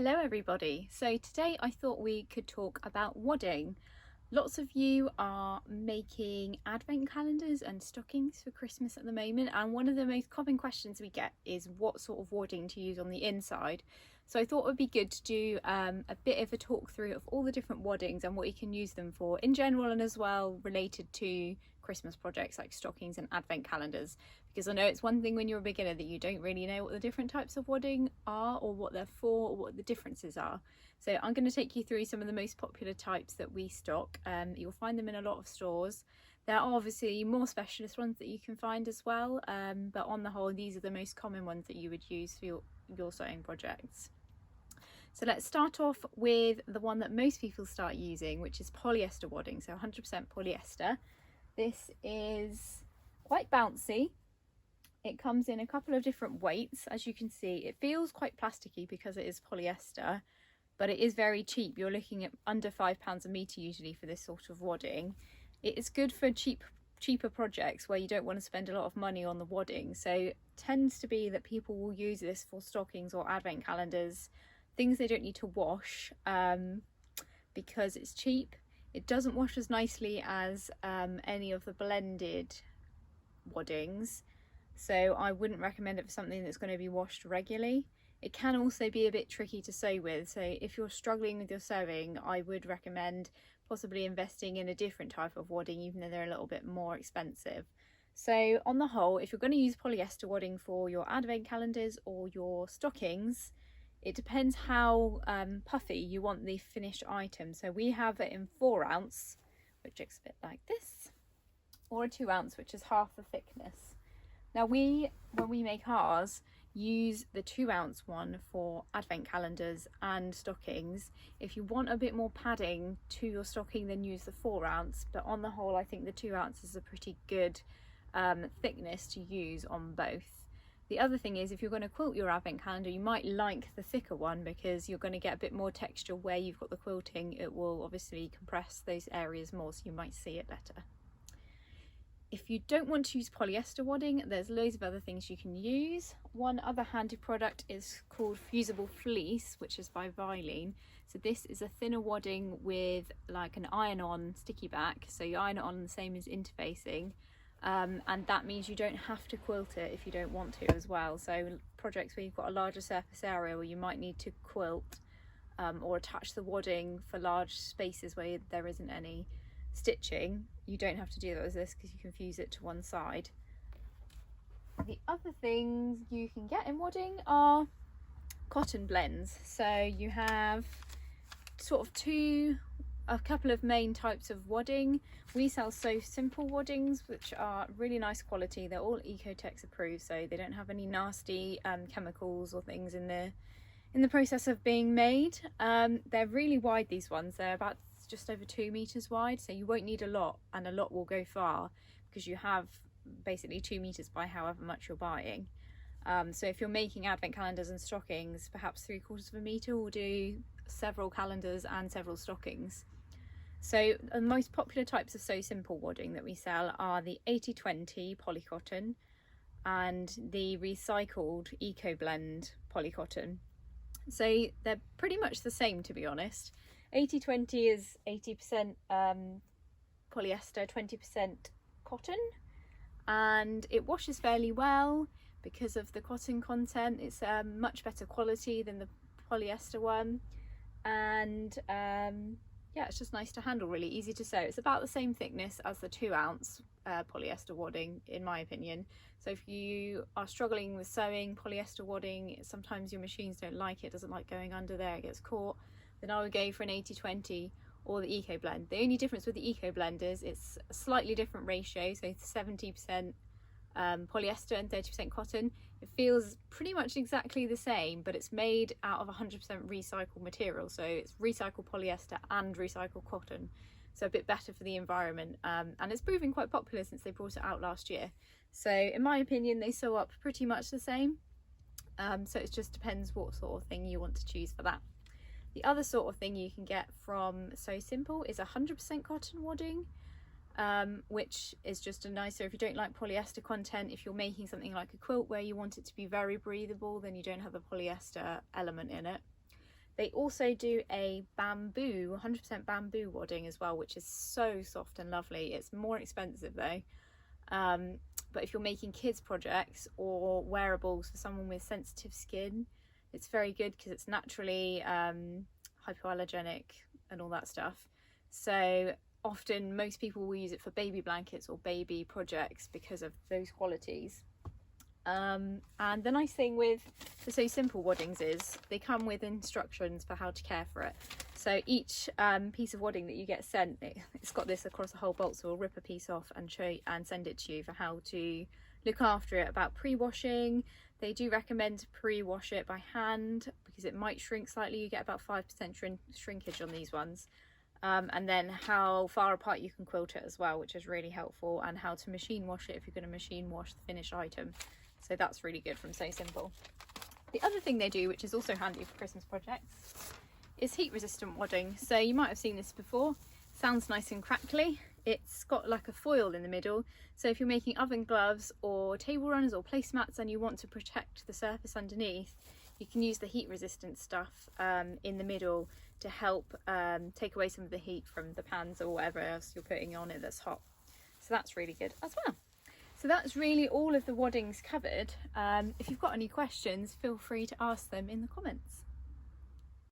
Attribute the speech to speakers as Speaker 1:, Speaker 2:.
Speaker 1: Hello everybody. So today I thought we could talk about wadding. Lots of you are making advent calendars and stockings for Christmas at the moment, and one of the most common questions we get is what sort of wadding to use on the inside. So I thought it would be good to do a bit of a talk through of all the different waddings and what you can use them for in general, and as well related to Christmas projects like stockings and advent calendars, because I know it's one thing when you're a beginner that you don't really know what the different types of wadding are or what they're for or what the differences are. So I'm going to take you through some of the most popular types that we stock. You'll find them in a lot of stores. There are obviously more specialist ones that you can find as well, but on the whole these are the most common ones that you would use for your sewing projects. So let's start off with the one that most people start using, which is polyester wadding, so 100% polyester. This is quite bouncy. It comes in a couple of different weights. As you can see, it feels quite plasticky because it is polyester, but it is very cheap. You're looking at under £5 a metre usually for this sort of wadding. It is good for cheaper projects where you don't want to spend a lot of money on the wadding. So it tends to be that people will use this for stockings or advent calendars, things they don't need to wash, because it's cheap. It doesn't wash as nicely as any of the blended waddings, so I wouldn't recommend it for something that's going to be washed regularly. It can also be a bit tricky to sew with, so if you're struggling with your sewing, I would recommend possibly investing in a different type of wadding, even though they're a little bit more expensive. So on the whole, if you're going to use polyester wadding for your advent calendars or your stockings, it depends how puffy you want the finished item. So we have it in 4 ounce, which looks a bit like this, or a 2 ounce, which is half the thickness. Now when we make ours, use the 2 ounce one for advent calendars and stockings. If you want a bit more padding to your stocking, then use the 4 ounce, but on the whole I think the 2 ounce is a pretty good thickness to use on both. The other thing is, if you're going to quilt your advent calendar, you might like the thicker one because you're going to get a bit more texture where you've got the quilting. It will obviously compress those areas more, so you might see it better. If you don't want to use polyester wadding, there's loads of other things you can use. One other handy product is called fusible fleece, which is by Vilene. So this is a thinner wadding with like an iron-on sticky back, so you iron it on the same as interfacing. And that means you don't have to quilt it if you don't want to as well. So projects where you've got a larger surface area where you might need to quilt or attach the wadding for large spaces where there isn't any stitching, you don't have to do that with this because you can fuse it to one side. The other things you can get in wadding are cotton blends. So you have sort of a couple of main types of wadding. We sell So Simple waddings, which are really nice quality. They're all Ecotex approved, so they don't have any nasty chemicals or things in the process of being made. They're really wide, these ones. They're about just over 2 meters wide, so you won't need a lot, and a lot will go far because you have basically 2 meters by however much you're buying. So if you're making advent calendars and stockings, perhaps 3/4 of a meter will do several calendars and several stockings. So the most popular types of So Simple wadding that we sell are the 80/20 polycotton and the recycled Eco Blend polycotton. So they're pretty much the same, to be honest. 80/20 is 80% polyester, 20% cotton, and it washes fairly well because of the cotton content. It's much better quality than the polyester one, and yeah, it's just nice to handle, really easy to sew. It's about the same thickness as the 2 ounce polyester wadding, in my opinion. So if you are struggling with sewing polyester wadding, sometimes your machines don't like it, doesn't like going under there, it gets caught, then I would go for an 80/20 or the Eco Blend. The only difference with the Eco Blend is it's a slightly different ratio, so 70% polyester and 30% cotton. It feels pretty much exactly the same, but it's made out of 100% recycled material, so it's recycled polyester and recycled cotton, so a bit better for the environment, and it's proving quite popular since they brought it out last year. So in my opinion they sew up pretty much the same, so it just depends what sort of thing you want to choose for that. The other sort of thing you can get from So Simple is 100% cotton wadding. which is just a nicer, if you don't like polyester content, if you're making something like a quilt where you want it to be very breathable, then you don't have the polyester element in it. They also do a bamboo, 100% bamboo wadding as well, which is so soft and lovely. It's more expensive though. But if you're making kids projects or wearables for someone with sensitive skin, it's very good because it's naturally hypoallergenic and all that stuff. So often most people will use it for baby blankets or baby projects because of those qualities. And the nice thing with the So Simple waddings is they come with instructions for how to care for it. So each piece of wadding that you get sent, it's got this across the whole bolt, so we'll rip a piece off and show you, and send it to you for how to look after it, about pre-washing. They do recommend to pre-wash it by hand because it might shrink slightly. You get about 5% shrinkage on these ones. And then how far apart you can quilt it as well, which is really helpful, and how to machine wash it if you're going to machine wash the finished item. So that's really good from So Simple. The other thing they do, which is also handy for Christmas projects, is heat resistant wadding. So you might have seen this before. Sounds nice and crackly. It's got like a foil in the middle. So if you're making oven gloves or table runners or placemats and you want to protect the surface underneath, you can use the heat resistant stuff in the middle to help take away some of the heat from the pans or whatever else you're putting on it that's hot. So that's really good as well. So that's really all of the waddings covered. If you've got any questions, feel free to ask them in the comments.